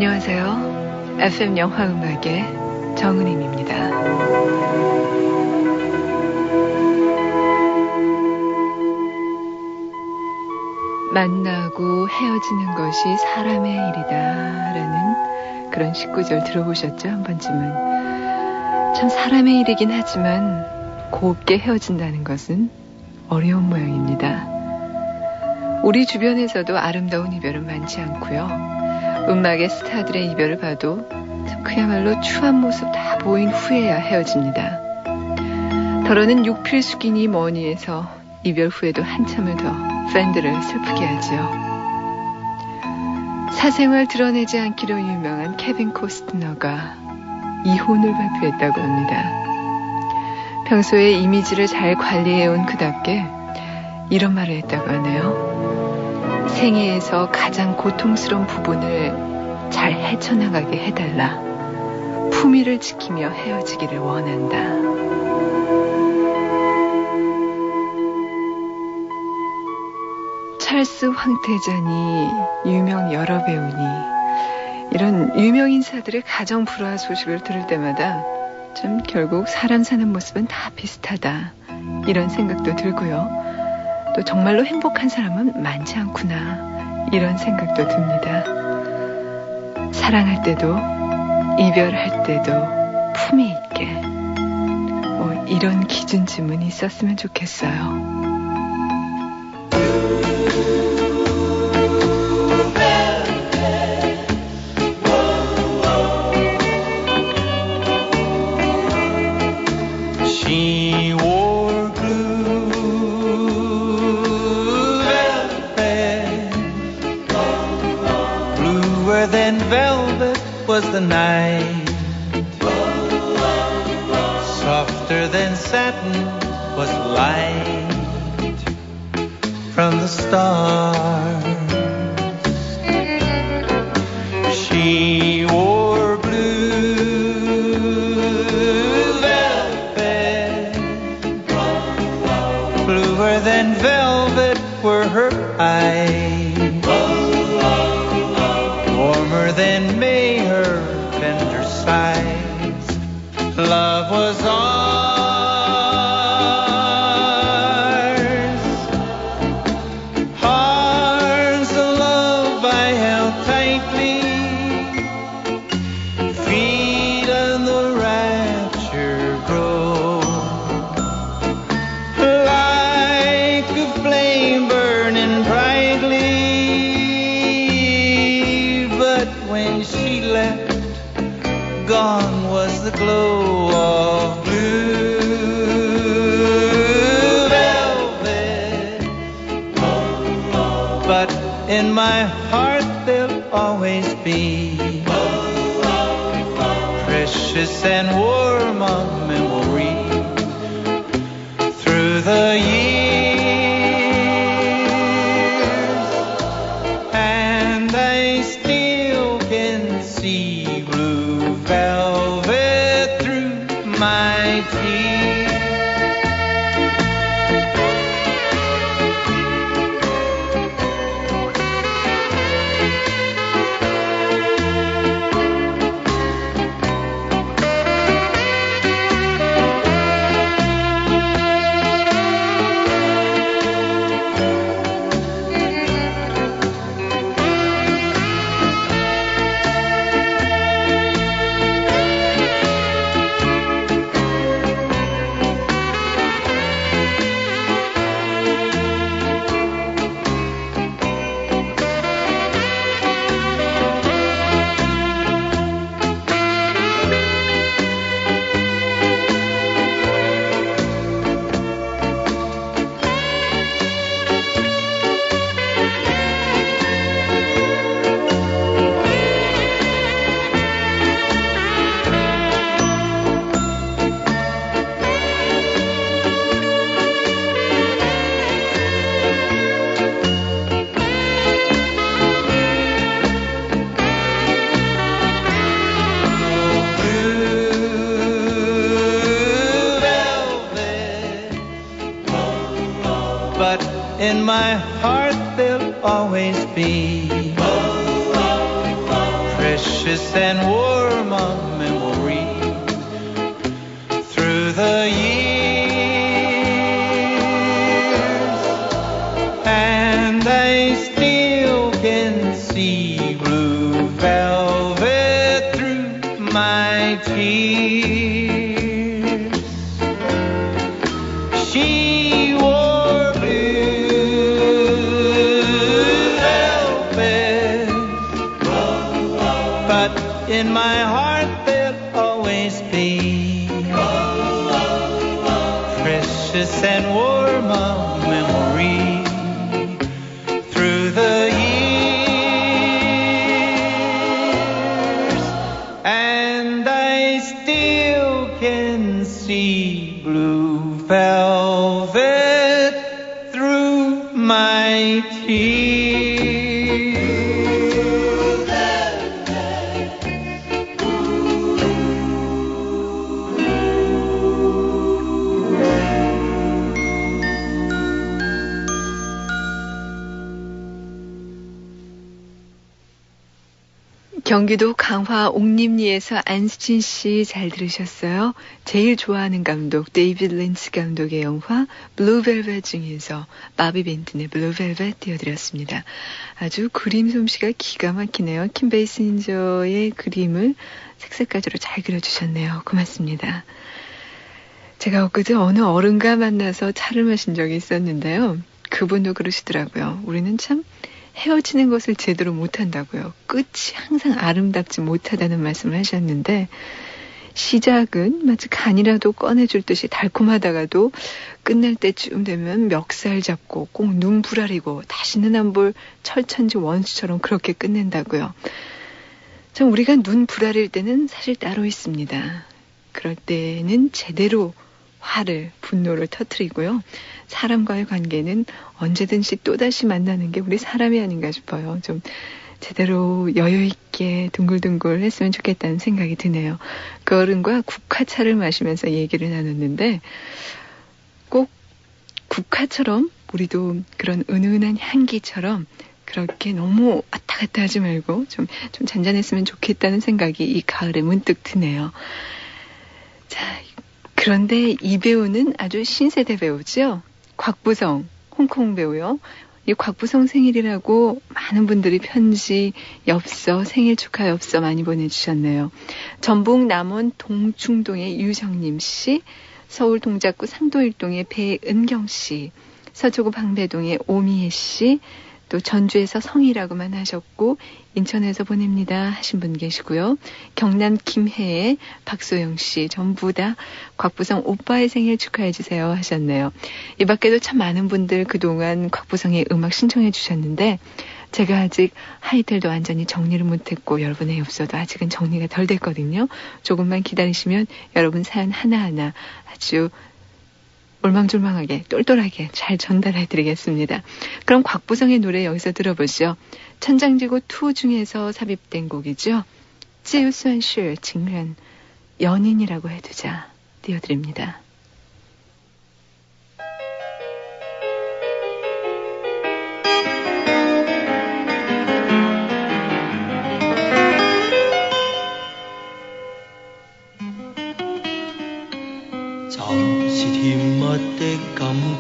안녕하세요. FM 영화음악의 정은임입니다. 만나고 헤어지는 것이 사람의 일이다 라는 그런 19절 들어보셨죠? 한 번쯤은. 참 사람의 일이긴 하지만 곱게 헤어진다는 것은 어려운 모양입니다. 우리 주변에서도 아름다운 이별은 많지 않고요. 음악의 스타들의 이별을 봐도 그야말로 추한 모습 다 보인 후에야 헤어집니다. 더러는 육필숙이니 뭐니 해서 이별 후에도 한참을 더 팬들을 슬프게 하지요. 사생활 드러내지 않기로 유명한 케빈 코스트너가 이혼을 발표했다고 합니다. 평소에 이미지를 잘 관리해온 그답게 이런 말을 했다고 하네요. 생애에서 가장 고통스러운 부분을 잘 헤쳐나가게 해달라. 품위를 지키며 헤어지기를 원한다. 찰스 황태자니 유명 여러 배우니 이런 유명 인사들의 가정 불화 소식을 들을 때마다 좀 결국 사람 사는 모습은 다 비슷하다 이런 생각도 들고요. 또 정말로 행복한 사람은 많지 않구나 이런 생각도 듭니다. 사랑할 때도 이별할 때도 품위 있게 이런 기준쯤은 있었으면 좋겠어요. She wore blue velvet, bluer than velvet was the night, softer than satin was light from the stars. She wore bluer than velvet were her eyes, warmer than May her tender sighs. Love was ours of love I held tightly, feeling the rapture grow. Flame burning brightly, but when she left, gone was the glow of blue velvet. But in my heart there'll always be precious and warm a memory through the years. In my heart there'll always be precious and warm a memory through the years, and I still can see blue velvet through my tears. She wore blue velvet, but in my heart there'll always be precious and warm a memory through the years, and I still can see blue velvet through my tears. 경기도 강화 옥림리에서 안수진 씨 잘 들으셨어요? 제일 좋아하는 감독 데이비드 린치 감독의 영화 블루벨벳 중에서 바비 벤튼의 블루벨벳 띄워드렸습니다. 아주 그림 솜씨가 기가 막히네요. 킴 베이시인저의 그림을 색색깔로 잘 그려주셨네요. 고맙습니다. 제가 엊그제 어느 어른과 만나서 차를 마신 적이 있었는데요. 그분도 그러시더라고요. 우리는 참 헤어지는 것을 제대로 못한다고요. 끝이 항상 아름답지 못하다는 말씀을 하셨는데, 시작은 마치 간이라도 꺼내줄 듯이 달콤하다가도 끝날 때쯤 되면 멱살 잡고 꼭 눈 부라리고 다시는 안 볼 철천지 원수처럼 그렇게 끝낸다고요. 참 우리가 눈 부라릴 때는 사실 따로 있습니다. 그럴 때는 제대로 화를, 분노를 터뜨리고요. 사람과의 관계는 언제든지 또다시 만나는 게 우리 사람이 아닌가 싶어요. 좀 제대로 여유있게 둥글둥글 했으면 좋겠다는 생각이 드네요. 그 어른과 국화차를 마시면서 얘기를 나눴는데, 꼭 국화처럼 우리도 그런 은은한 향기처럼 그렇게 너무 왔다 갔다 하지 말고 좀 잔잔했으면 좋겠다는 생각이 이 가을에 문득 드네요. 자, 그런데 이 배우는 아주 신세대 배우죠. 곽부성, 홍콩 배우요. 이 곽부성 생일이라고 많은 분들이 편지, 엽서, 생일 축하 엽서 많이 보내주셨네요. 전북 남원 동충동의 유정님 씨, 서울 동작구 상도일동의 배은경 씨, 서초구 방배동의 오미애 씨, 또 전주에서 성이라고만 하셨고 인천에서 보냅니다 하신 분 계시고요. 경남 김해의 박소영 씨, 전부 다 곽부성 오빠의 생일 축하해 주세요 하셨네요. 이 밖에도 참 많은 분들 그동안 곽부성의 음악 신청해 주셨는데, 제가 아직 하이텔도 완전히 정리를 못했고 여러분의 엽서도 아직은 정리가 덜 됐거든요. 조금만 기다리시면 여러분 사연 하나하나 아주 올망졸망하게 똘똘하게 잘 전달해드리겠습니다. 그럼 곽부성의 노래 여기서 들어보시죠. 천장지구 2 중에서 삽입된 곡이죠. 就算是情人, 연인이라고 해두자 띄워드립니다.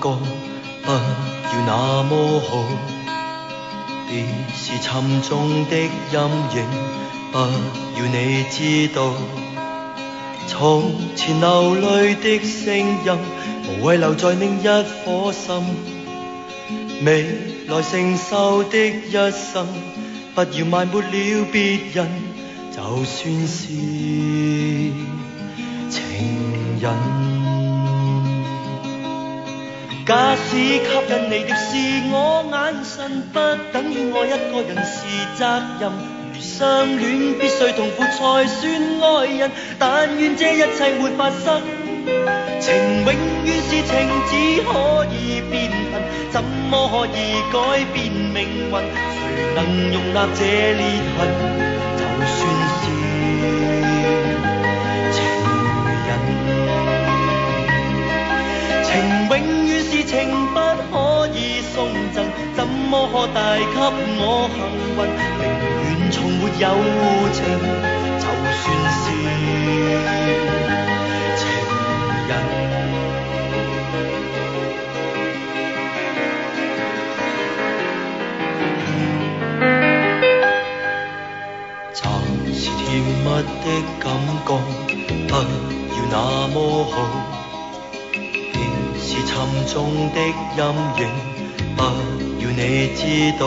不要那麼好，別是沉重的陰影，不要你知道。從前流淚的聲音，無謂留在另一顆心。未來承受的一生，不要埋沒了別人，就算是情人。假使吸引你的是我眼神，不等於愛一個人是責任。如相戀必須痛苦才算愛人，但願這一切沒發生。情永遠是情，只可以變恨，怎麼可以改變命運？誰能容納這裂痕？就算是情人，情永遠是情，不可以送贈。怎麼帶給我幸運？寧願從沒有情，就算是情人。暫時甜蜜的感覺，不要那麼好。是沉重的陰影，不要你知道。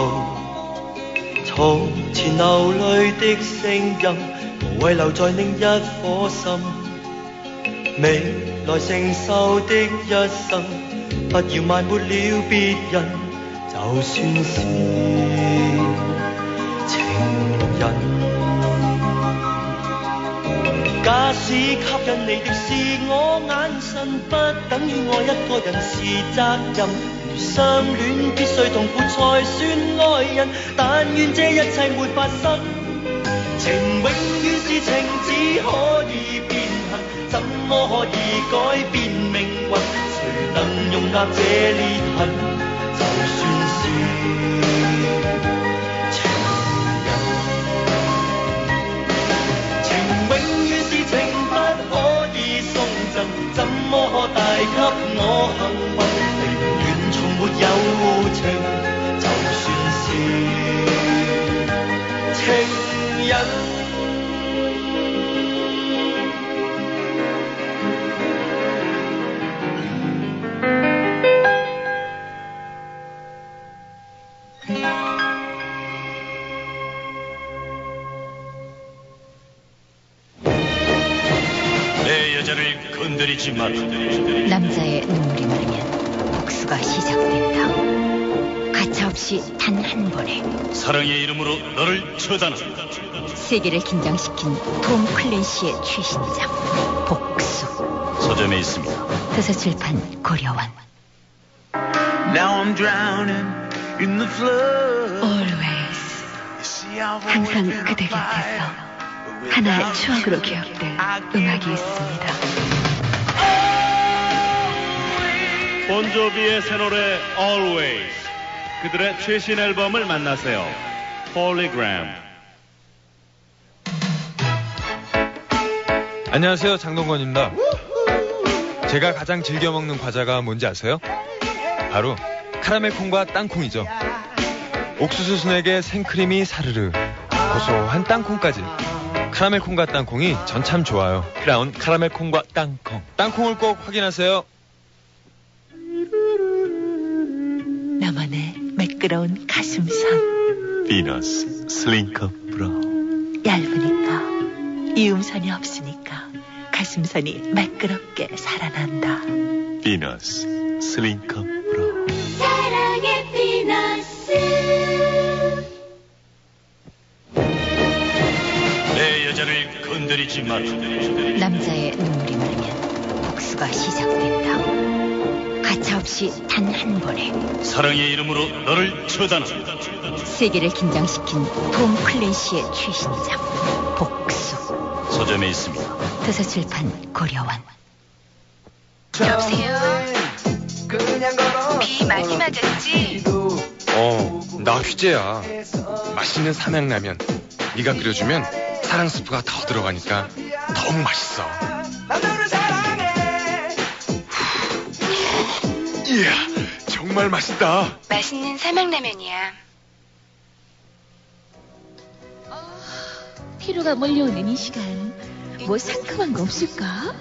從前流淚的聲音，無謂留在另一顆心。未來承受的一生，不要埋沒了別人，就算是情人。假使吸引你的是我眼神，不等於愛一個人是責任。如相戀必須痛苦才算愛人，但願這一切沒發生。情永遠是情，只可以變恨，怎麼可以改變命運？誰能容納這裂痕？就算是怎麼可帶給我幸運？寧願從沒有情，就算是情人。남자의 눈물이 마르면 복수가 시작된다. 가차없이 단 한 번에 사랑의 이름으로 너를 처단한다. 세계를 긴장시킨 톰 클랜시의 최신작 복수. 서점에 있습니다. 도서출판 고려원. Now I'm drowning in the flood. Always. 항상 그대 곁에서 하나의 추억으로 기억될 음악이 있습니다. 본조비의 새 노래 Always. 그들의 최신 앨범을 만나세요. Polygram. 안녕하세요, 장동건입니다. 제가 가장 즐겨 먹는 과자가 뭔지 아세요? 바로 카라멜 콩과 땅콩이죠. 옥수수 순액에 생크림이 사르르, 고소한 땅콩까지. 카라멜 콩과 땅콩이 전 참 좋아요. 크라운 카라멜 콩과 땅콩. 땅콩을 꼭 확인하세요. 나만의 매끄러운 가슴선. 비너스 슬링커 브라운. 얇으니까, 이음선이 없으니까 가슴선이 매끄럽게 살아난다. 비너스 슬링커 브라운. 사랑의 비너스. 내 여자를 건드리지 마라. 남자의 눈물이 마르면 복수가 시작된다. 가차없이 단 한 번에 사랑의 이름으로 너를 처단한다. 세계를 긴장시킨 톰 클랜시의 최신작 복수. 서점에 있습니다. 도서출판 고려원. 여보세요? 비 많이 맞았지? 나 휘재야. 맛있는 삼양라면 네가 끓여주면 사랑 스프가 더 들어가니까 너무 맛있어. 이야, 정말 맛있다. 맛있는 삼양라면이야. 피로가 몰려오는 이 시간, 뭐 상큼한 거 없을까?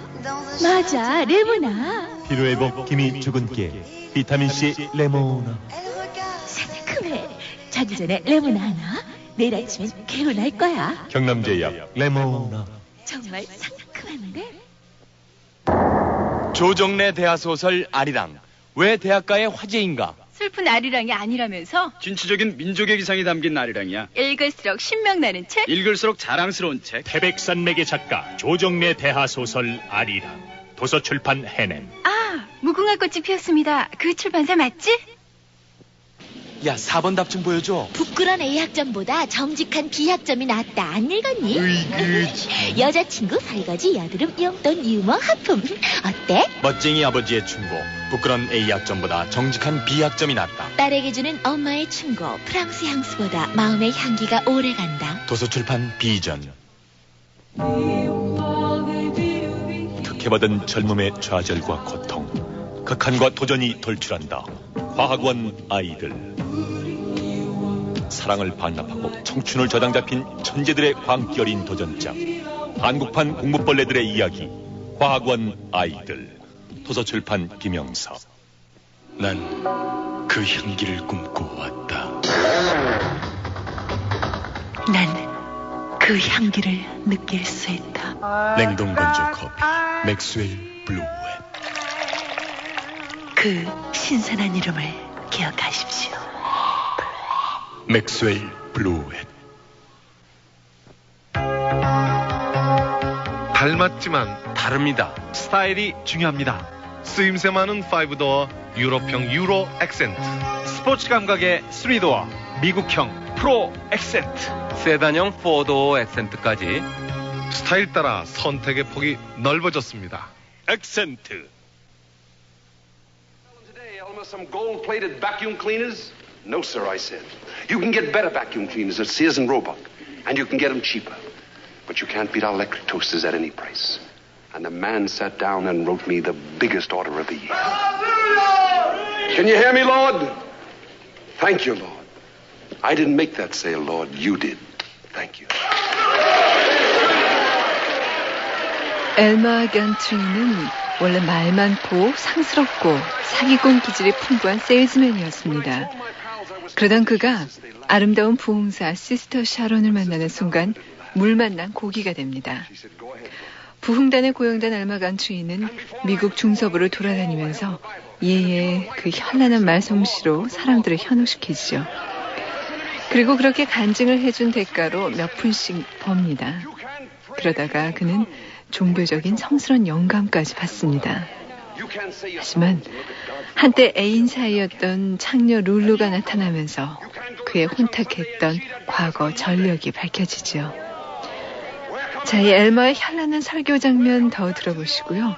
맞아, 레모나. 피로회복 기미 주근깨 비타민C 레모나. 상큼해. 자기 전에 레모나 하나. 내일 아침엔 개운할 거야. 경남제약 레모나. 정말 상큼한데? 조정래 대하소설 아리랑. 왜 대학가의 화제인가? 슬픈 아리랑이 아니라면서? 진취적인 민족의 기상이 담긴 아리랑이야. 읽을수록 신명나는 책? 읽을수록 자랑스러운 책. 태백산맥의 작가 조정래 대하소설 아리랑. 도서출판 해냄. 아, 무궁화 꽃이 피었습니다. 그 출판사 맞지? 야, 4번 답 좀 보여줘. 부끄러운 A학점보다 정직한 B학점이 낫다. 안 읽었니? 으이그. 여자친구 설거지 여드름 용돈 유머 하품. 어때? 멋쟁이 아버지의 충고. 부끄러운 A학점보다 정직한 B학점이 낫다. 딸에게 주는 엄마의 충고. 프랑스 향수보다 마음의 향기가 오래간다. 도서출판 비전. 특혜받은 젊음의 좌절과 고통, 극한과 도전이 돌출한다. 과학원 아이들. 사랑을 반납하고 청춘을 저당 잡힌 천재들의 광기 어린 도전장. 한국판 공부벌레들의 이야기. 과학원 아이들. 도서출판 김영서. 난 그 향기를 꿈꿔 왔다. 난 그 향기를 느낄 수 있다. 냉동 건조 커피. 맥스웰 블루웨. 그 신선한 이름을 기억하십시오. 맥스웰 블루웨. 닮았지만 다릅니다. 스타일이 중요합니다. 쓰임새 많은 5도어 유럽형 유로 액센트, 스포츠 감각의 3도어 미국형 프로 액센트, 세단형 4도어 액센트까지 스타일 따라 선택의 폭이 넓어졌습니다. 액센트. Some gold-plated vacuum cleaners? No, sir, I said. You can get better vacuum cleaners at Sears and Roebuck, and you can get them cheaper. But you can't beat our electric toasters at any price. And the man sat down and wrote me the biggest order of the year. Can you hear me, Lord? Thank you, Lord. I didn't make that sale, Lord. You did. Thank you. 엘마 간트리는 원래 말 많고 상스럽고 사기꾼 기질이 풍부한 세일즈맨이었습니다. 그러던 그가 아름다운 부흥사 시스터 샤론을 만나는 순간 물 만난 고기가 됩니다. 부흥단에 고용된 엘마 간트리는 미국 중서부를 돌아다니면서 예의 그 현란한 말솜씨로 사람들을 현혹시키죠. 그리고 그렇게 간증을 해준 대가로 몇 푼씩 법니다. 그러다가 그는 종교적인 성스러운 영감까지 받습니다. 하지만 한때 애인 사이였던 창녀 룰루가 나타나면서 그의 혼탁했던 과거 전력이 밝혀지죠. 자, 이 엘마의 현란한 설교 장면 더 들어보시고요.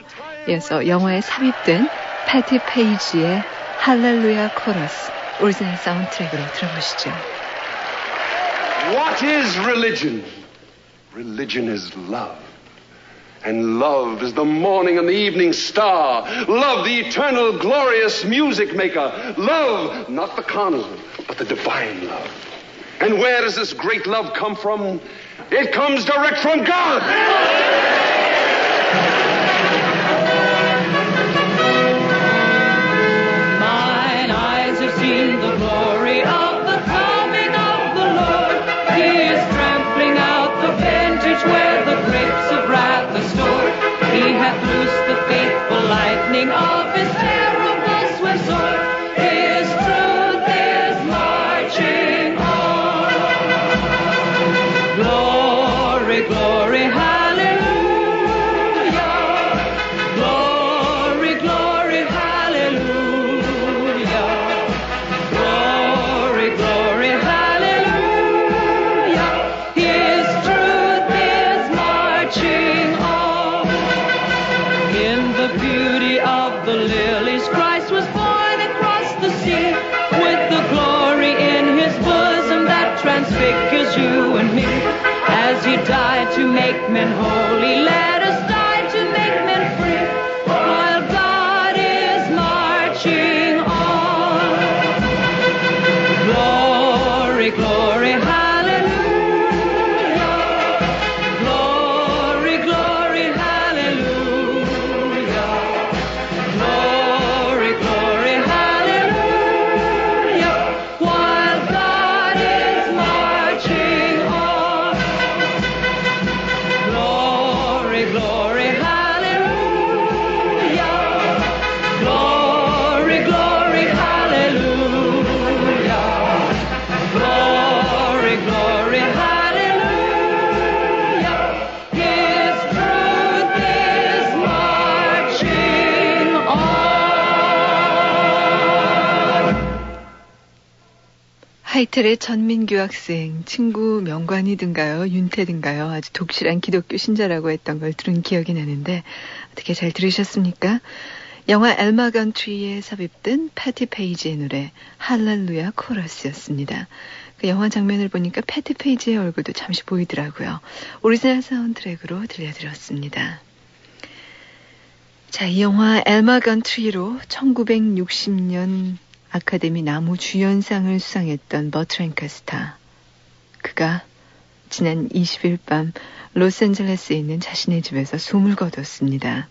이어서 영화에 삽입된 패티 페이지의 할렐루야 코러스 오리지널 사운드트랙으로 들어보시죠. What is religion? Religion is love. And love is the morning and the evening star. Love, the eternal, glorious music maker. Love, not the carnal, but the divine love. And where does this great love come from? It comes direct from God. Mine eyes have seen the glory of the coming of the Lord. He is trampling out the vintage where the grapes of wrath are stored. He hath loosed the faithful lightning of his terrible swift sword. His truth is marching on. Glory, glory, hallelujah. Glory, glory, hallelujah. Glory, glory, hallelujah. His truth is marching on. In the beauty of the lilies, Christ was born across the sea, with the glory in his bosom that transfigures you and me. As he died to make men holy, let us die to make men free, while God is marching on. Glory, glory, hallelujah. Glory, glory, hallelujah. Glory, glory, hallelujah. While God is marching on. Glory. 하이텔의 전민규 학생, 친구 명관이든가요, 윤태든가요, 아주 독실한 기독교 신자라고 했던 걸 들은 기억이 나는데 어떻게 잘 들으셨습니까? 영화 엘마 건트리에 삽입된 패티 페이지의 노래 할렐루야 코러스였습니다. 그 영화 장면을 보니까 패티 페이지의 얼굴도 잠시 보이더라고요. 오리지널 사운드트랙으로 들려드렸습니다. 자, 이 영화 엘마 건트리로 1960년 아카데미 나무 주연상을 수상했던 버트 랭카스터. 그가 지난 20일 밤 로스앤젤레스에 있는 자신의 집에서 숨을 거뒀습니다.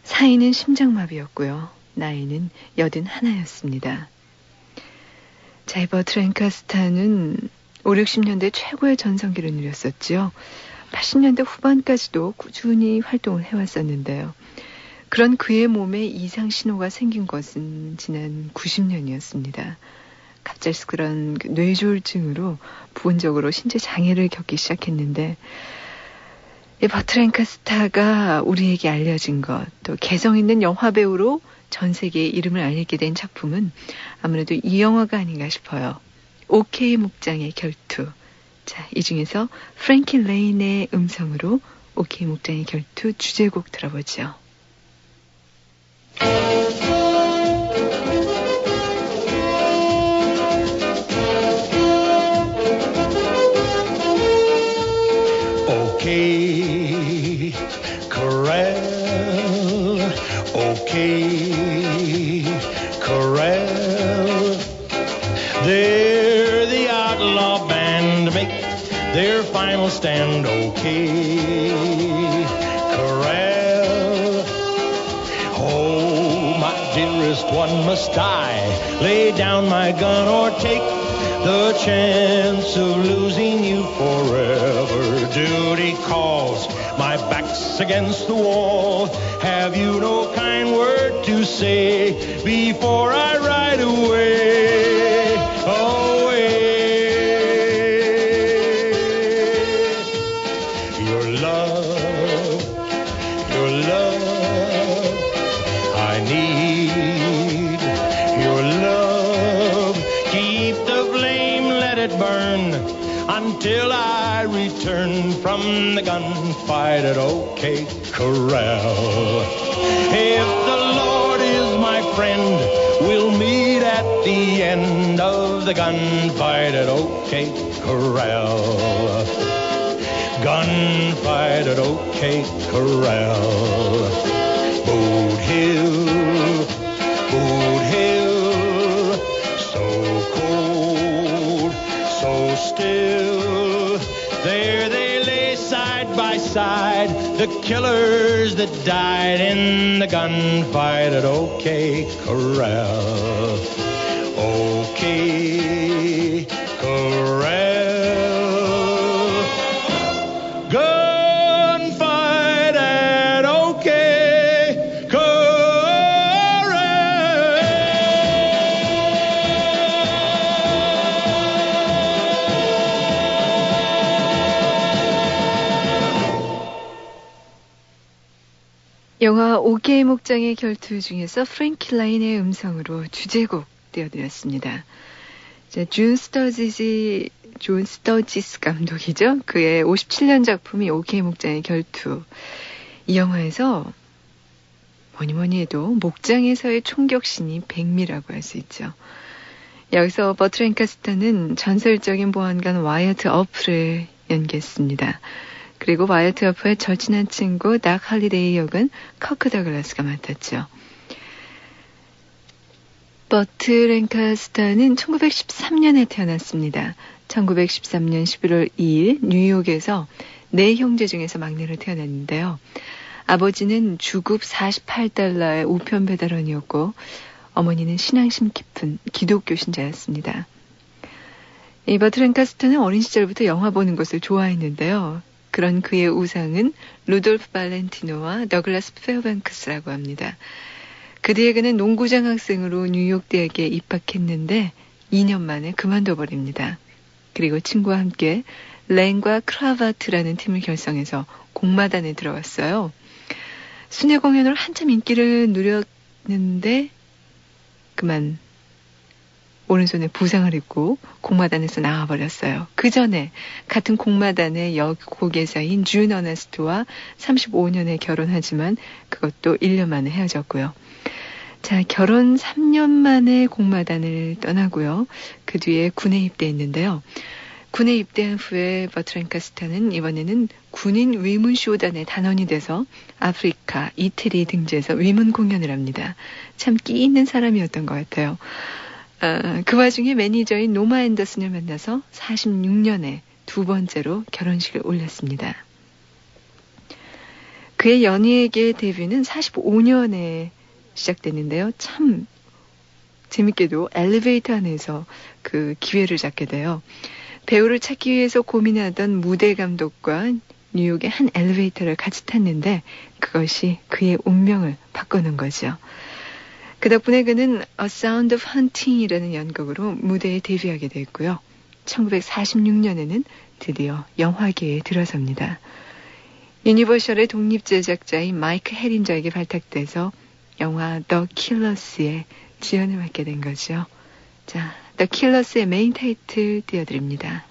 사인은 심장마비였고요. 나이는 81였습니다. 자, 이 버트 랭카스터는 5, 60년대 최고의 전성기를 누렸었죠. 80년대 후반까지도 꾸준히 활동을 해왔었는데요. 그런 그의 몸에 이상 신호가 생긴 것은 지난 90년이었습니다. 갑작스런 뇌졸중으로 부분적으로 신체 장애를 겪기 시작했는데 이 버트 랭카스터가 우리에게 알려진 것, 또 개성 있는 영화배우로 전 세계에 이름을 알리게 된 작품은 아무래도 이 영화가 아닌가 싶어요. 오케이 목장의 결투. 자, 이 중에서 프랭키 레인의 음성으로 오케이 목장의 결투 주제곡 들어보죠. Okay, corral. Okay, corral. They're the outlaw band, make their final stand. Okay, corral. Oh, my dearest one, must I lay down my gun or take the chance of losing you forever? Duty calls, my back's against the wall. Have you no kind word to say before I ride away? Away. Your love, I need your love. Keep the flame, let it burn until I return from the gunfight at OK Corral. If the Lord is my friend, we'll meet at the end of the gunfight at OK Corral. Gunfight at OK Corral. Boot Hill, so cold, so still. There they lay side by side, the killers that died in the gunfight at OK Corral. OK Corral. Gunfight at OK 영화 오케이 목장의 결투 중에서 프랭키 라인의 음성으로 주제곡 띄워드렸습니다. 존 스터지스 감독이죠. 그의 57년 작품이 오케이 목장의 결투. 이 영화에서 뭐니 해도 목장에서의 총격신이 백미라고 할 수 있죠. 여기서 버트 랭카스터는 전설적인 보안관 와이어트 어프를 연기했습니다. 그리고 와이어트 어프의 절친한 친구 닥 할리데이 역은 커크 더글라스가 맡았죠. 버트 랭카스터는 1913년에 태어났습니다. 1913년 11월 2일 뉴욕에서 네 형제 중에서 막내로 태어났는데요. 아버지는 주급 48달러의 우편 배달원이었고 어머니는 신앙심 깊은 기독교 신자였습니다. 이 버트 랭카스터는 어린 시절부터 영화 보는 것을 좋아했는데요. 그런 그의 우상은 루돌프 발렌티노와 더글라스 페어뱅크스라고 합니다. 그 뒤에 그는 농구장 학생으로 뉴욕 대학에 입학했는데 2년 만에 그만둬버립니다. 그리고 친구와 함께 랭과 크라바트라는 팀을 결성해서 공마단에 들어갔어요. 순회 공연으로 한참 인기를 누렸는데 그만 오른손에 부상을 입고 공마단에서 나와버렸어요. 그 전에 같은 공마단의 여고개사인 준 어너스트와 35년에 결혼하지만 그것도 1년 만에 헤어졌고요. 자, 결혼 3년 만에 공마단을 떠나고요. 그 뒤에 군에 입대했는데요. 군에 입대한 후에 버트 랭카스터는 이번에는 군인 위문쇼단의 단원이 돼서 아프리카, 이태리 등지에서 위문 공연을 합니다. 참 끼 있는 사람이었던 것 같아요. 그 와중에 매니저인 노마 앤더슨을 만나서 46년에 두 번째로 결혼식을 올렸습니다. 그의 연예계 데뷔는 45년에 시작됐는데요. 참 재밌게도 엘리베이터 안에서 그 기회를 잡게 돼요. 배우를 찾기 위해서 고민하던 무대 감독과 뉴욕의 한 엘리베이터를 같이 탔는데 그것이 그의 운명을 바꾸는 거죠. 그 덕분에 그는 A Sound of Hunting이라는 연극으로 무대에 데뷔하게 됐고요. 1946년에는 드디어 영화계에 들어섭니다. 유니버셜의 독립제작자인 마이크 해린저에게 발탁돼서 영화 The Killers의 지연을 맡게 된 거죠. 자, The Killers의 메인 타이틀 띄워드립니다.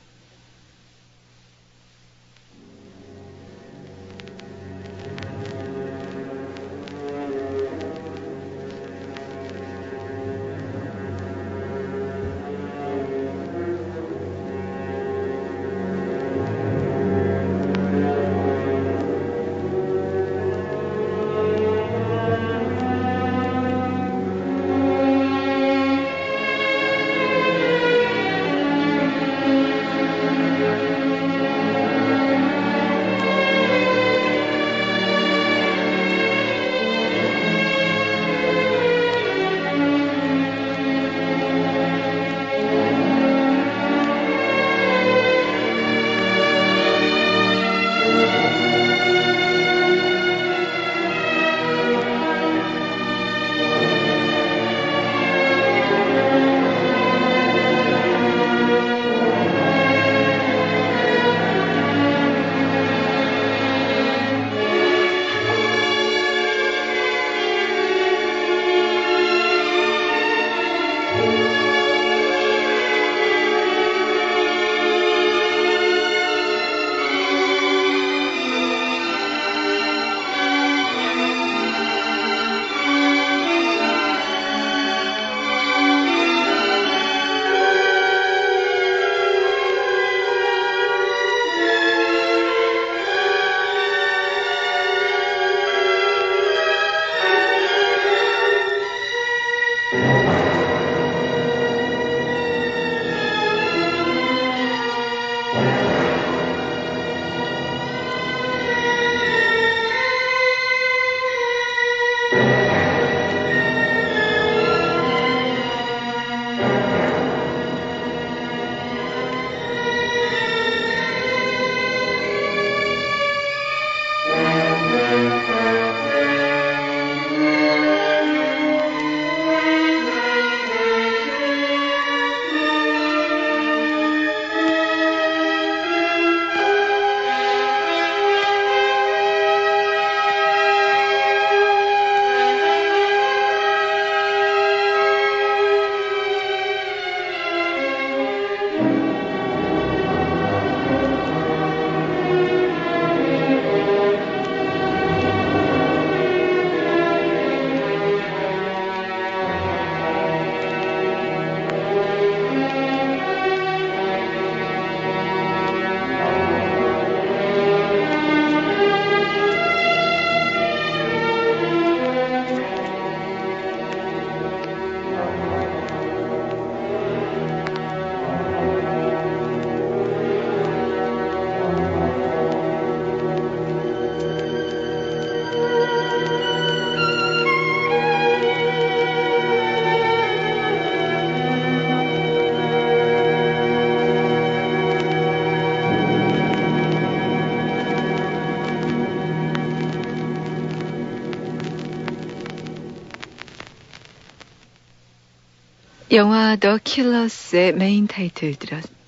영화 The Killers의 메인 타이틀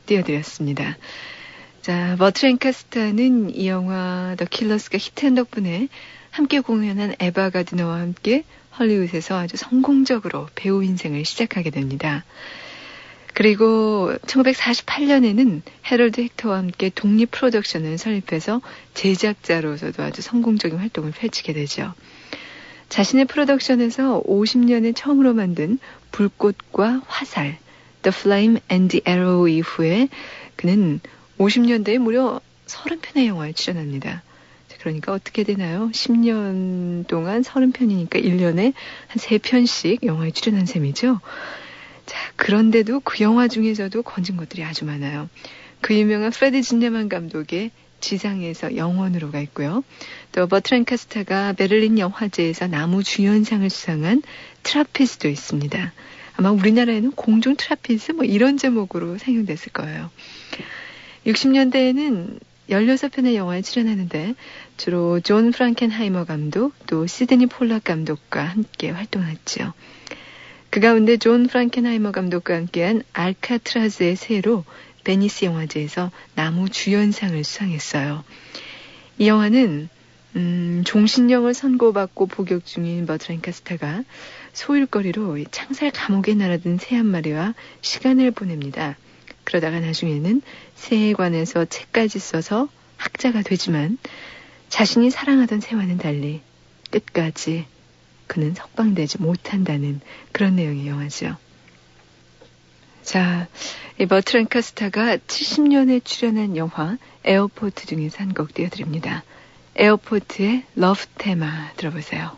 띄워드렸습니다. 자, 버트 랭카스터는 이 영화 The Killers가 히트한 덕분에 함께 공연한 에바 가드너와 함께 헐리우드에서 아주 성공적으로 배우 인생을 시작하게 됩니다. 그리고 1948년에는 해럴드 헥터와 함께 독립 프로덕션을 설립해서 제작자로서도 아주 성공적인 활동을 펼치게 되죠. 자신의 프로덕션에서 50년에 처음으로 만든 불꽃과 화살, The Flame and the Arrow 이후에 그는 50년대에 무려 30편의 영화에 출연합니다. 그러니까 어떻게 되나요? 10년 동안 30편이니까 1년에 한 3편씩 영화에 출연한 셈이죠. 자, 그런데도 그 영화 중에서도 건진 것들이 아주 많아요. 그 유명한 프레드 진네만 감독의 지상에서 영원으로가 있고요. 또 버트 랭카스터가 베를린 영화제에서 나무 주연상을 수상한 트라피스도 있습니다. 아마 우리나라에는 공중 트라피스 뭐 이런 제목으로 상영됐을 거예요. 60년대에는 16편의 영화에 출연하는데 주로 존 프랑켄하이머 감독 또 시드니 폴락 감독과 함께 활동했죠. 그 가운데 존 프랑켄하이머 감독과 함께한 알카트라즈의 새로 베니스 영화제에서 나무 주연상을 수상했어요. 이 영화는 종신형을 선고받고 복역 중인 버트 랭카스터가 소일거리로 창살 감옥에 날아든 새 한 마리와 시간을 보냅니다. 그러다가 나중에는 새에 관해서 책까지 써서 학자가 되지만 자신이 사랑하던 새와는 달리 끝까지 그는 석방되지 못한다는 그런 내용의 영화죠. 자, 이 버트 랭카스터가 70년에 출연한 영화 에어포트 중에서 한 곡 띄워드립니다. 에어포트의 러브 테마 들어보세요.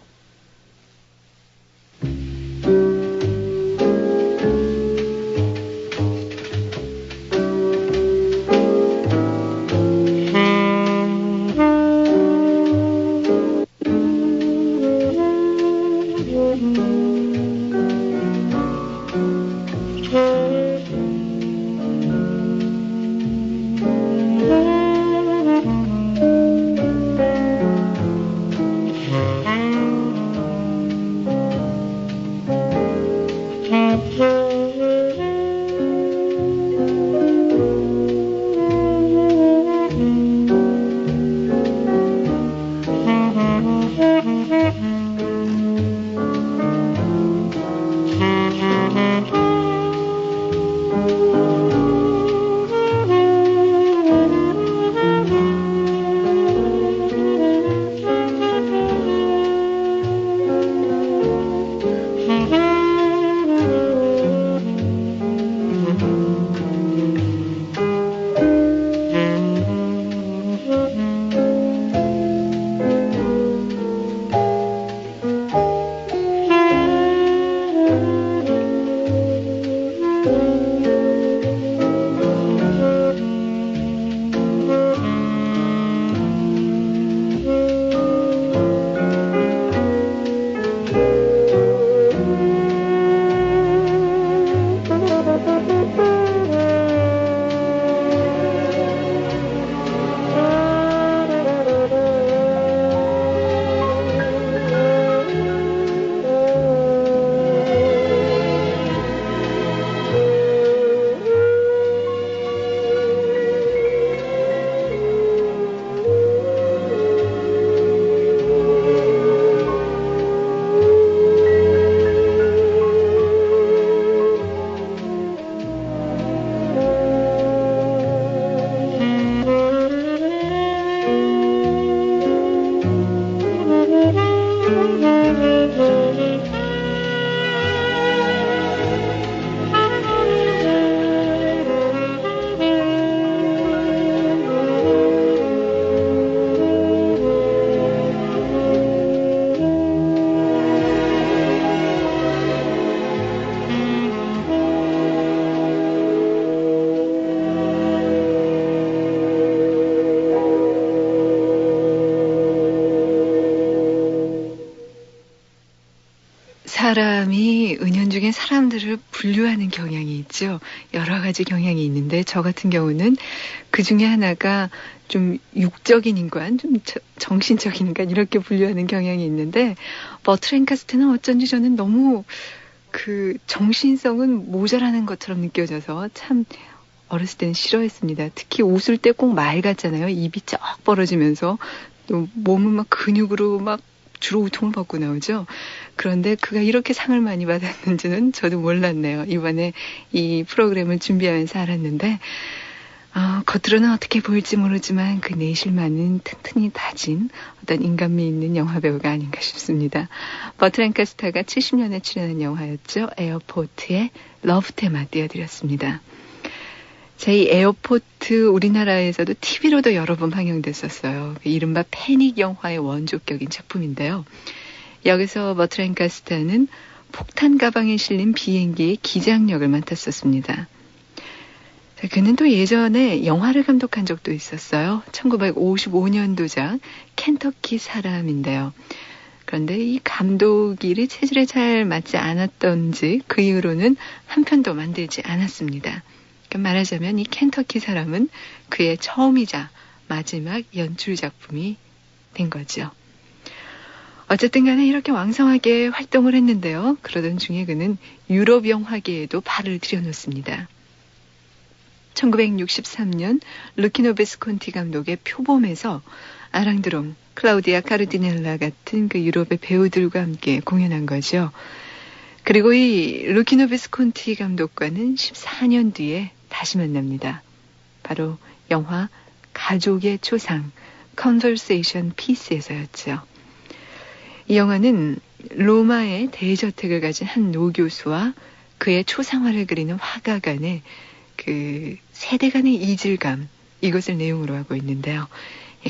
사람이 은연중에 사람들을 분류하는 경향이 있죠. 여러 가지 경향이 있는데 저 같은 경우는 그 중에 하나가 좀 육적인 인간, 좀 정신적인 인간 이렇게 분류하는 경향이 있는데 버트 랭카스터는 어쩐지 저는 너무 그 정신성은 모자라는 것처럼 느껴져서 참 어렸을 때는 싫어했습니다. 특히 웃을 때 꼭 말 같잖아요. 입이 쩍 벌어지면서 또 몸은 막 근육으로 막 주로 우통을 벗고 나오죠. 그런데 그가 이렇게 상을 많이 받았는지는 저도 몰랐네요. 이번에 이 프로그램을 준비하면서 알았는데 겉으로는 어떻게 보일지 모르지만 그 내실만은 튼튼히 다진 어떤 인간미 있는 영화배우가 아닌가 싶습니다. 버트 랭카스터가 70년에 출연한 영화였죠. 에어포트의 러브 테마 띄워드렸습니다. 제 이 에어포트 우리나라에서도 TV로도 여러 번 방영됐었어요. 이른바 패닉 영화의 원조격인 작품인데요. 여기서 버트 랭카스터는 폭탄 가방에 실린 비행기의 기장역을 맡았었습니다. 그는 또 예전에 영화를 감독한 적도 있었어요. 1955년도작 켄터키 사람인데요. 그런데 이 감독 일이 체질에 잘 맞지 않았던지 그 이후로는 한 편도 만들지 않았습니다. 말하자면 이 켄터키 사람은 그의 처음이자 마지막 연출 작품이 된 거죠. 어쨌든 간에 이렇게 왕성하게 활동을 했는데요. 그러던 중에 그는 유럽 영화계에도 발을 들여놓습니다. 1963년 루키노 베스콘티 감독의 표범에서 아랑드롱, 클라우디아 카르디넬라 같은 그 유럽의 배우들과 함께 공연한 거죠. 그리고 이 루키노 베스콘티 감독과는 14년 뒤에 다시 만납니다. 바로 영화 가족의 초상, 컨버세이션 피스에서였죠. 이 영화는 로마의 대저택을 가진 한 노교수와 그의 초상화를 그리는 화가 간의 그 세대 간의 이질감, 이것을 내용으로 하고 있는데요.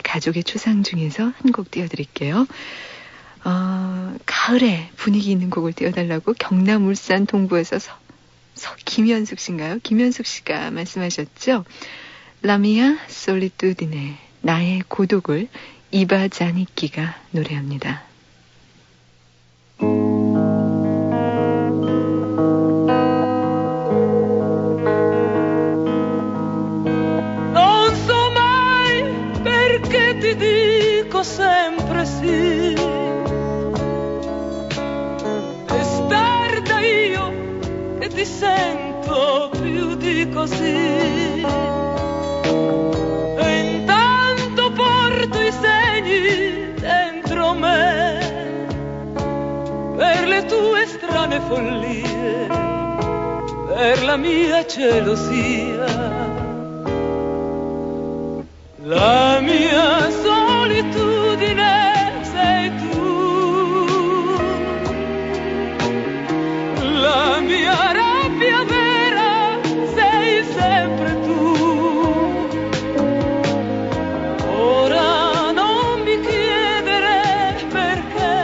가족의 초상 중에서 한 곡 띄워드릴게요. 가을에 분위기 있는 곡을 띄워달라고 경남 울산 동부에서 김현숙 씨인가요? 김현숙 씨가 말씀하셨죠. 라미아 솔리투디네, 나의 고독을 이바 자니키가 노래합니다. Non so mai perché ti dico sempre sì. È tarda io che ti sento più di così. E intanto porto i segni dentro me per le tue strane follie, per la mia gelosia. La mia solitudine sei tu, la mia rabbia vera sei sempre tu. Ora non mi chiedere perché,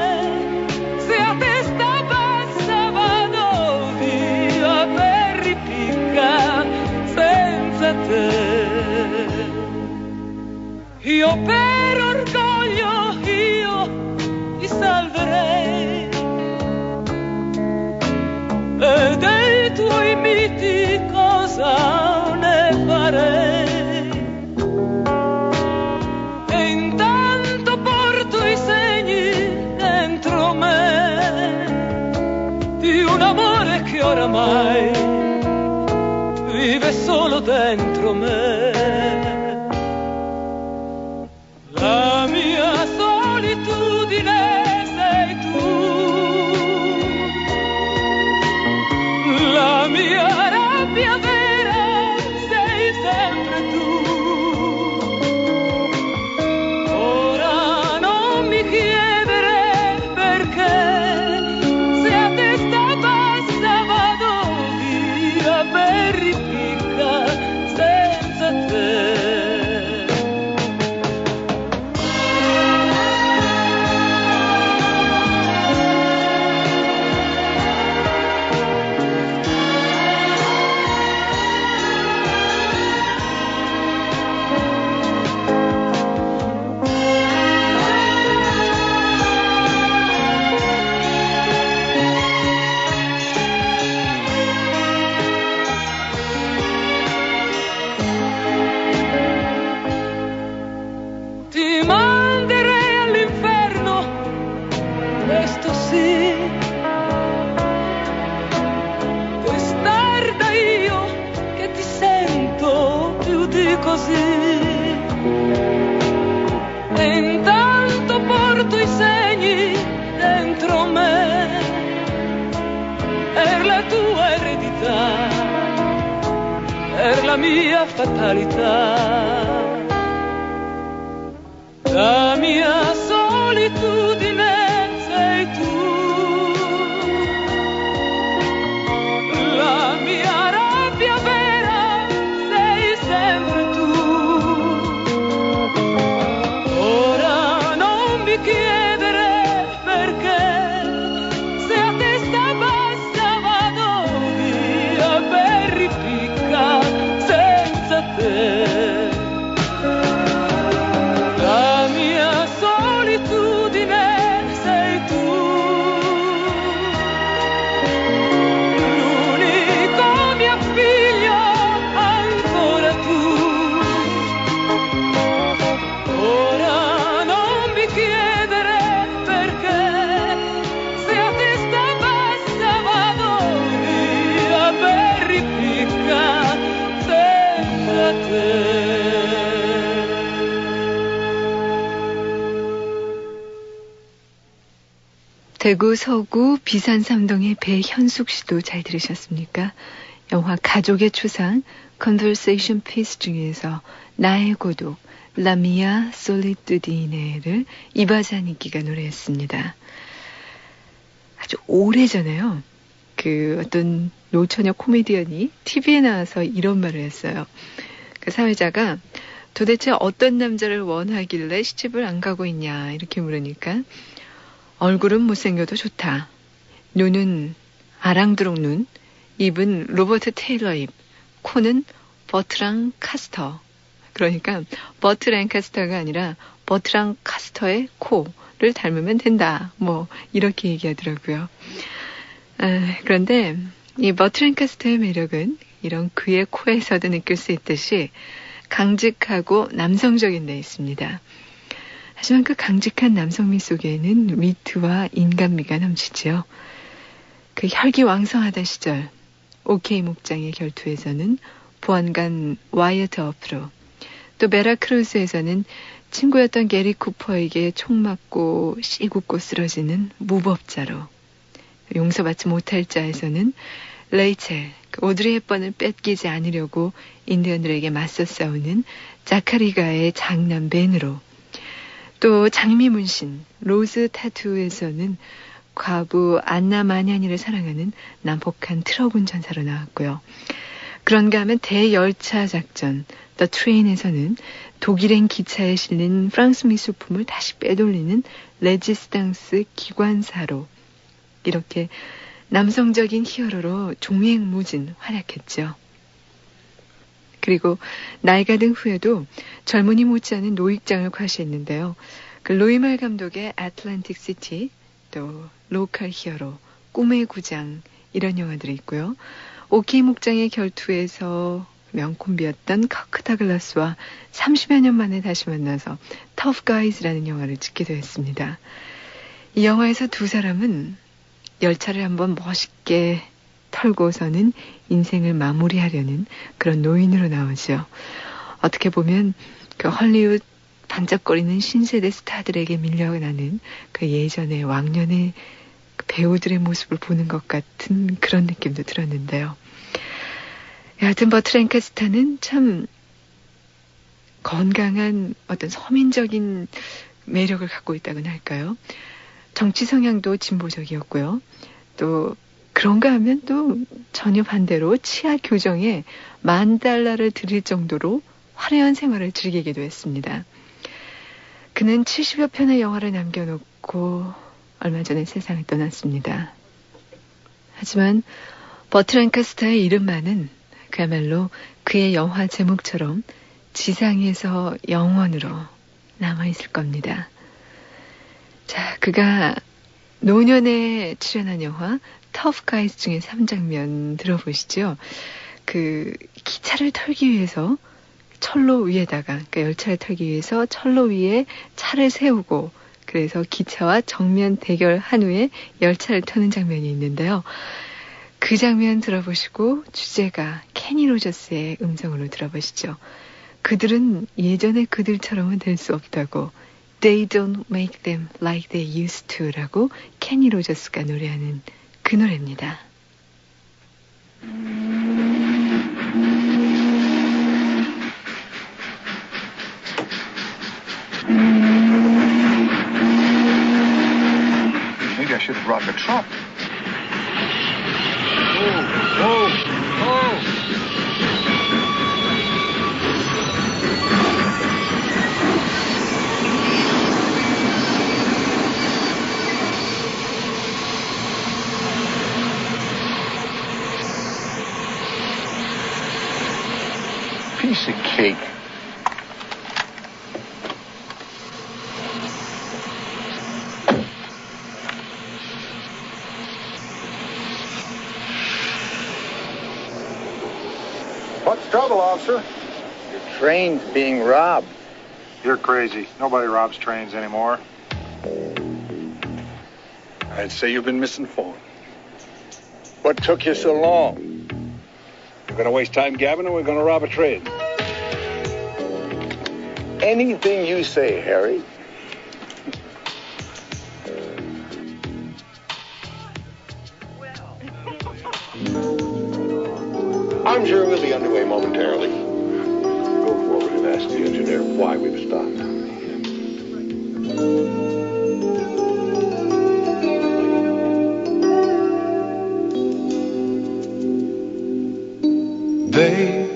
se a testa bassa vado via per ripicca senza te. Io per orgoglio ti salverei e dei tuoi miti cosa ne farei. E intanto porto i segni dentro me di un amore che oramai vive solo dentro me. La mia solitudine sei tu, la mia rabbia vera sei sempre tu. Ora non mi chiedere perché, se a testa bassa vado via per ripicca senza te. Ti manderei all'inferno, questo sì. Testarda io che ti sento più di così. E intanto porto i segni dentro me la mia fatalità, la mia solitudine sei tu, la mia rabbia vera sei sempre tu. Ora non mi chiedere perché, se a testa bassa vado via per ripicca senza te. La mia solitudine sei tu, l'unico mio figlio ancora tu. Ora non mi chiedere perché, se a testa bassa vado via per ripicca senza te. 대구 서구 비산 삼동의 배현숙 씨도 잘 들으셨습니까? 영화 가족의 추상 Conversation Piece 중에서 나의 고독 La mia solitudine를 이바자니키가 노래했습니다. 아주 오래전에요. 그 어떤 노처녀 코미디언이 TV에 나와서 이런 말을 했어요. 그 사회자가 도대체 어떤 남자를 원하길래 시집을 안 가고 있냐 이렇게 물으니까 얼굴은 못생겨도 좋다. 눈은 아랑드롱 눈, 입은 로버트 테일러 입, 코는 버트랑 카스터. 그러니까 버트 랭카스터가 아니라 버트랑 카스터의 코를 닮으면 된다. 뭐 이렇게 얘기하더라고요. 그런데 이 버트 랭카스터의 매력은 이런 그의 코에서도 느낄 수 있듯이 강직하고 남성적인 데 있습니다. 하지만 그 강직한 남성미 속에는 위트와 인간미가 넘치지요. 그 혈기왕성하던 시절 OK 목장의 결투에서는 보안관 와이어트 어프로, 또 베라크루스에서는 친구였던 게리 쿠퍼에게 총 맞고 씨굽고 쓰러지는 무법자로, 용서받지 못할 자에서는 레이첼, 오드리 헵번을 뺏기지 않으려고 인디언들에게 맞서 싸우는 자카리가의 장남 벤으로, 또 장미 문신, 로즈 타투에서는 과부 안나 마냐니를 사랑하는 남폭한 트럭 운전사로 나왔고요. 그런가 하면 대열차 작전, The Train에서는 독일행 기차에 실린 프랑스 미술품을 다시 빼돌리는 레지스탕스 기관사로, 이렇게 남성적인 히어로로 종횡무진 활약했죠. 그리고 나이가 든 후에도 젊은이 못지않은 노익장을 과시했는데요. 그 로이말 감독의 애틀랜틱 시티, 또 로컬 히어로, 꿈의 구장 이런 영화들이 있고요. 오키 목장의 결투에서 명콤비였던 커크 다글라스와 30여 년 만에 다시 만나서 터프 가이즈라는 영화를 찍기도 했습니다. 이 영화에서 두 사람은 열차를 한번 멋있게 털고서는 인생을 마무리하려는 그런 노인으로 나오죠. 어떻게 보면 그 헐리우드 반짝거리는 신세대 스타들에게 밀려나는 그 예전의 왕년의 그 배우들의 모습을 보는 것 같은 그런 느낌도 들었는데요. 여하튼 버트 랭카스터는 참 건강한 어떤 서민적인 매력을 갖고 있다고나 할까요? 정치 성향도 진보적이었고요. 또 그런가 하면 또 전혀 반대로 치아 교정에 $10,000를 드릴 정도로 화려한 생활을 즐기기도 했습니다. 그는 70여 편의 영화를 남겨놓고 얼마 전에 세상을 떠났습니다. 하지만 버트 랭카스터의 이름만은 그야말로 그의 영화 제목처럼 지상에서 영원으로 남아있을 겁니다. 자, 그가 노년에 출연한 영화 터프 가이즈 중에서 한 장면 들어보시죠. 그 기차를 털기 위해서 철로 위에다가, 그러니까 열차를 털기 위해서 철로 위에 차를 세우고, 그래서 기차와 정면 대결한 후에 열차를 터는 장면이 있는데요. 그 장면 들어보시고 주제가 케니 로저스의 음성으로 들어보시죠. 그들은 예전의 그들처럼은 될 수 없다고, They don't make them like they used to 라고 케니 로저스가 노래하는 그 노래입니다. rob a truck. Piece of cake. What's trouble, officer? Your train's being robbed. You're crazy. Nobody robs trains anymore. I'd say you've been misinformed. What took you so long? We're going to waste time gabbing, or we're going to rob a train. Anything you say, Harry. I'm sure we'll be underway momentarily. Go forward and ask the engineer why we've stopped. They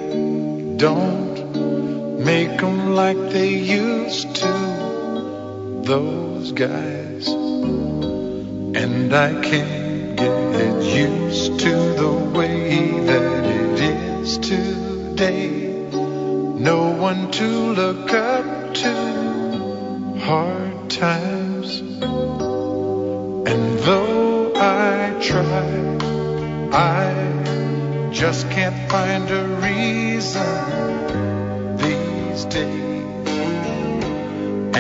don't make 'em like they used to, those guys. And I can't get used to the way that it is today. No one to look up to, hard times. And though I try, I just can't find a reason these days.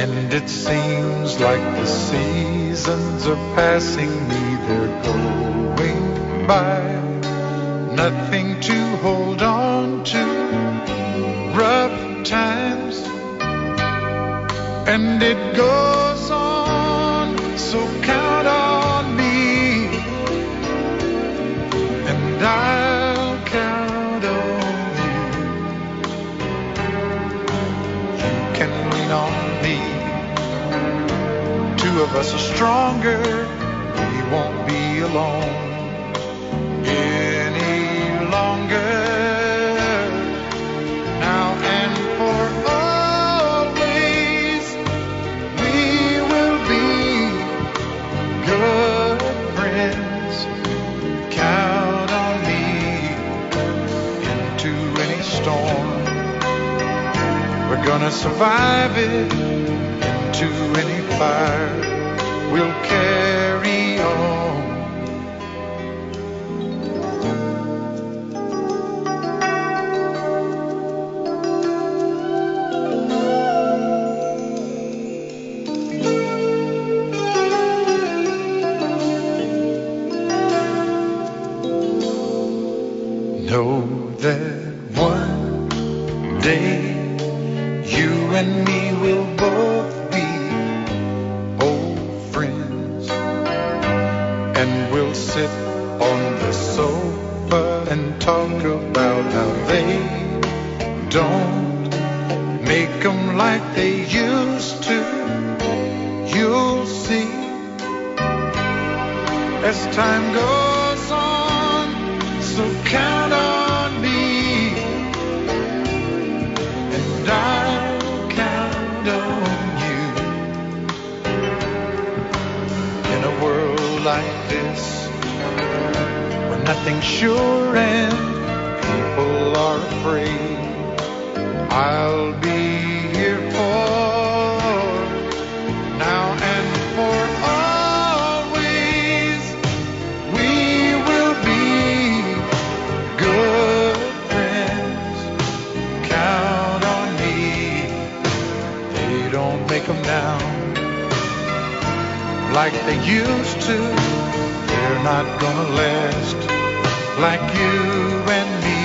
And it seems like the seasons are passing me, they're going by. Nothing to hold on to, rough times. And it goes on, so count on me. And I'll count on you. You can lean on me. Two of us are stronger. We won't be alone any longer. Now and for always, we will be good friends. Count on me into any storm. We're gonna survive it into any fire. We'll carry on. Know that one day you and me will both be old friends, and we'll sit on the sofa and talk about how they don't make 'em like they used to. You'll see as time goes on, so count on me, and I'll count on you. In a world like this, where nothing's sure and people are afraid, I'll be here for now and for always. We will be good friends. Count on me. They don't make 'em now like they used to. They're not gonna last like you and me.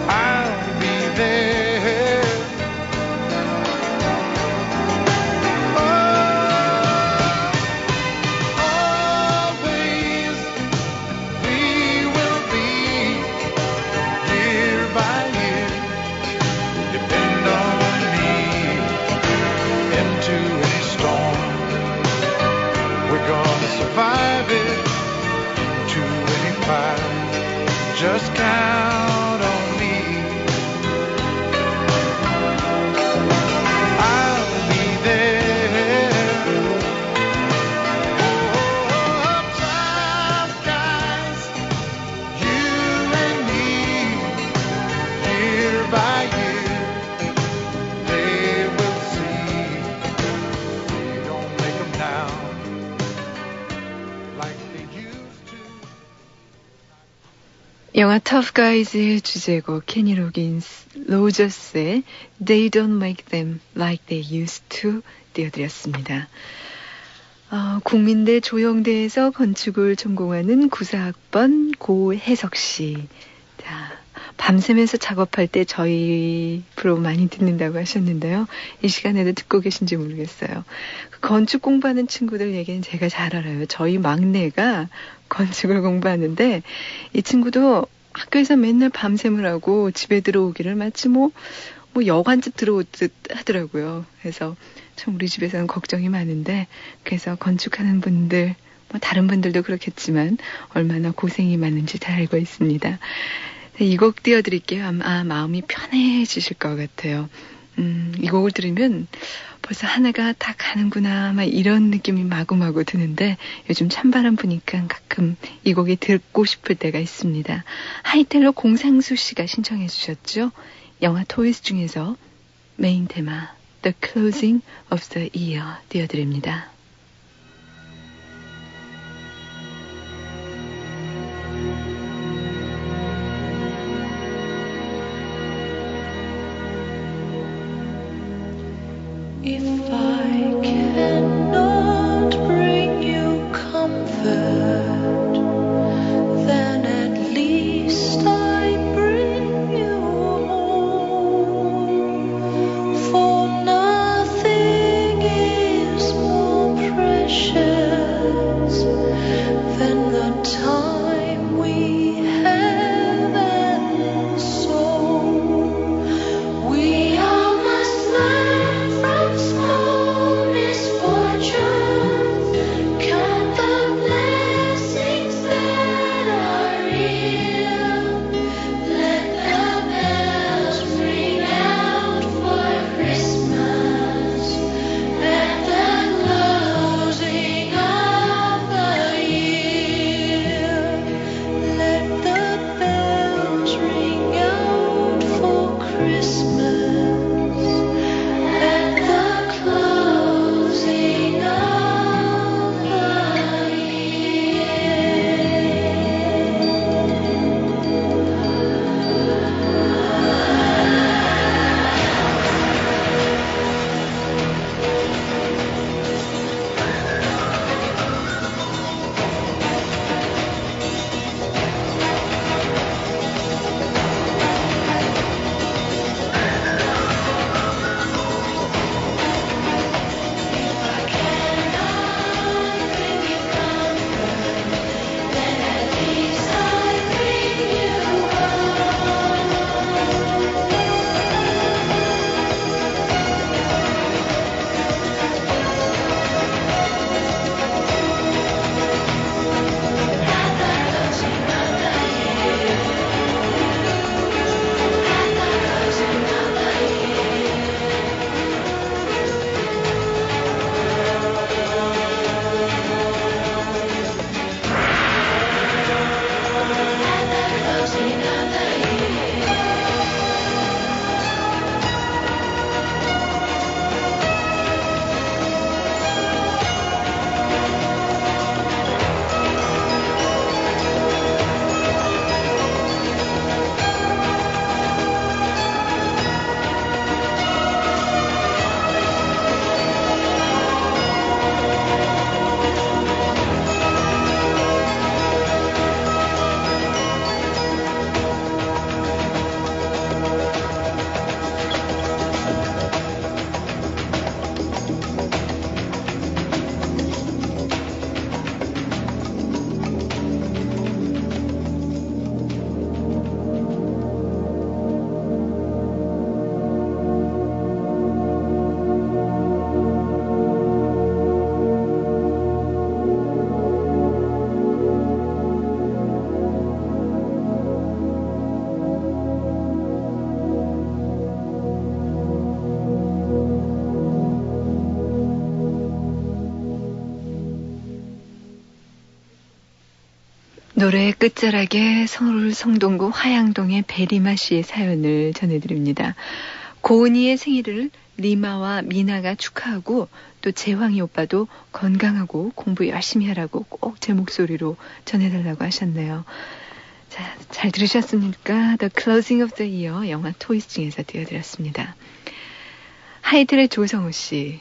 I'll be there. Always, we will be year by year. Depend on me into any storm. just count on me. I'll be there. Oh, tough guys, you and me, year by year, they will see. They don't make them now like they used to. 영화 터프 가이즈의 주제곡 케니 로저스의 They Don't Make Them Like They Used To 띄워드렸습니다. 국민대 조영대에서 건축을 전공하는 구사학번 고혜석 씨. 자, 밤새면서 작업할 때 저희 프로 많이 듣는다고 하셨는데요. 이 시간에도 듣고 계신지 모르겠어요. 건축 공부하는 친구들 얘기는 제가 잘 알아요. 저희 막내가 건축을 공부하는데 이 친구도 학교에서 맨날 밤샘을 하고 집에 들어오기를 마치 뭐 여관집 들어오듯 하더라고요. 그래서 참 우리 집에서는 걱정이 많은데 그래서 건축하는 분들 다른 분들도 그렇겠지만 얼마나 고생이 많은지 잘 알고 있습니다. 이 곡 띄워드릴게요. 아마 마음이 편해지실 것 같아요. 이 곡을 들으면 벌써 한 해가 다 가는구나 막 이런 느낌이 마구마구 드는데 요즘 찬바람 부니까 가끔 이 곡이 듣고 싶을 때가 있습니다. 하이텔러 공상수 씨가 신청해 주셨죠. 영화 토이스 중에서 메인 테마 The Closing of the Year 띄워드립니다. If I cannot bring you comfort, then at least I bring you home. For nothing is more precious than the time we have and so we all must learn from small misfortune. 노래의 끝자락에 서울 성동구 화양동의 베리마 씨의 사연을 전해드립니다. 고은이의 생일을 리마와 미나가 축하하고 또 재황이 오빠도 건강하고 공부 열심히 하라고 꼭 제 목소리로 전해달라고 하셨네요. 자, 잘 들으셨습니까? The Closing of the Year 영화 토이스 중에서 띄워드렸습니다. 하이텔의 조성우 씨.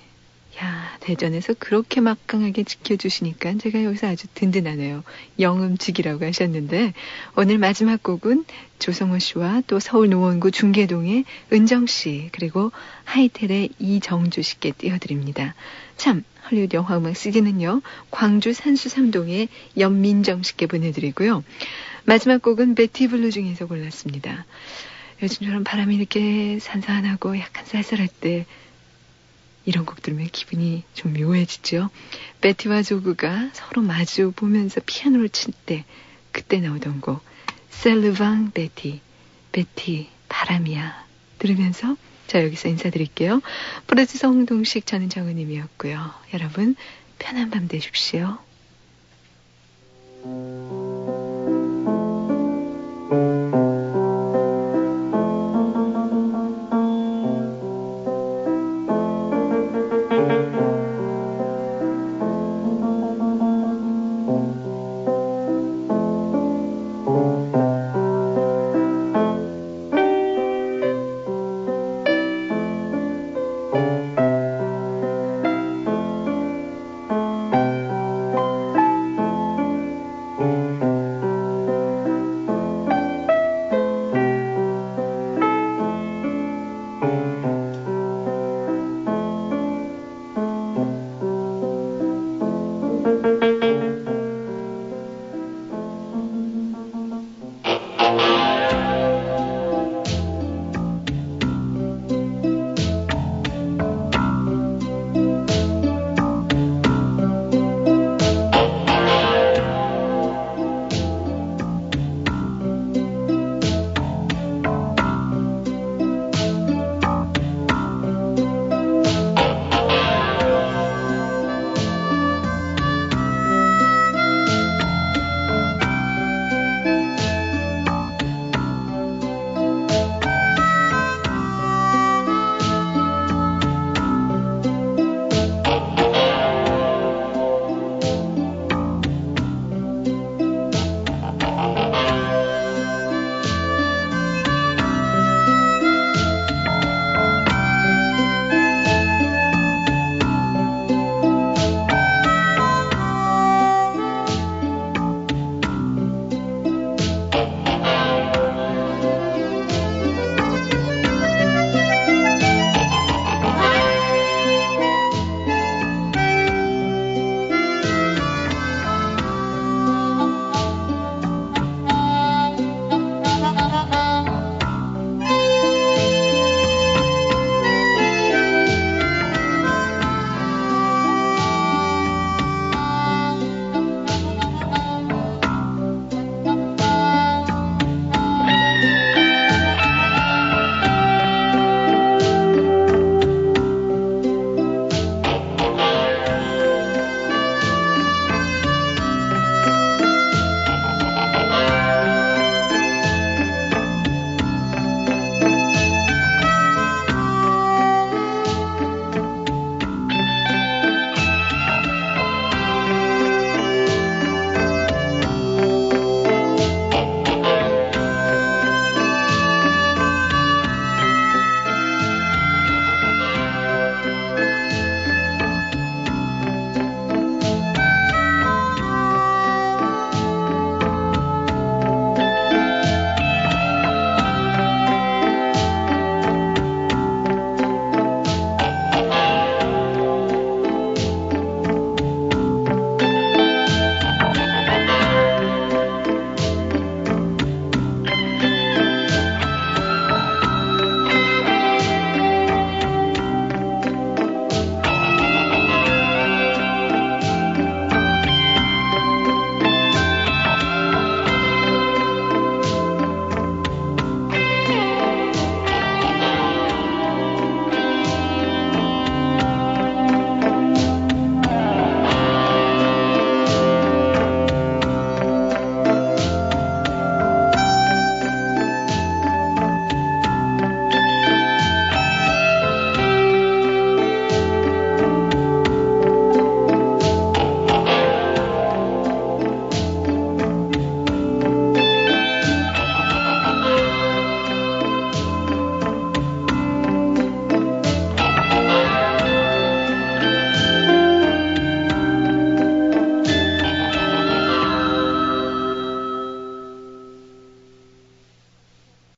야, 대전에서 그렇게 막강하게 지켜주시니까 제가 여기서 아주 든든하네요. 영음직이라고 하셨는데 오늘 마지막 곡은 조성호 씨와 또 서울 노원구 중계동의 은정 씨 그리고 하이텔의 이정주 씨께 띄워드립니다. 참 헐리우드 영화음악 CD는요. 광주 산수삼동의 연민정 씨께 보내드리고요. 마지막 곡은 베티 블루 중에서 골랐습니다. 요즘처럼 바람이 이렇게 산산하고 약간 쌀쌀할 때 이런 곡 들으면 기분이 좀 묘해지죠. 베티와 조그가 서로 마주 보면서 피아노를 칠 때 그때 나오던 곡 셀르방 베티, 베티 바람이야 들으면서 자 여기서 인사드릴게요. 프로듀서 홍동식 저는 정은임이었고요. 여러분 편한 밤 되십시오.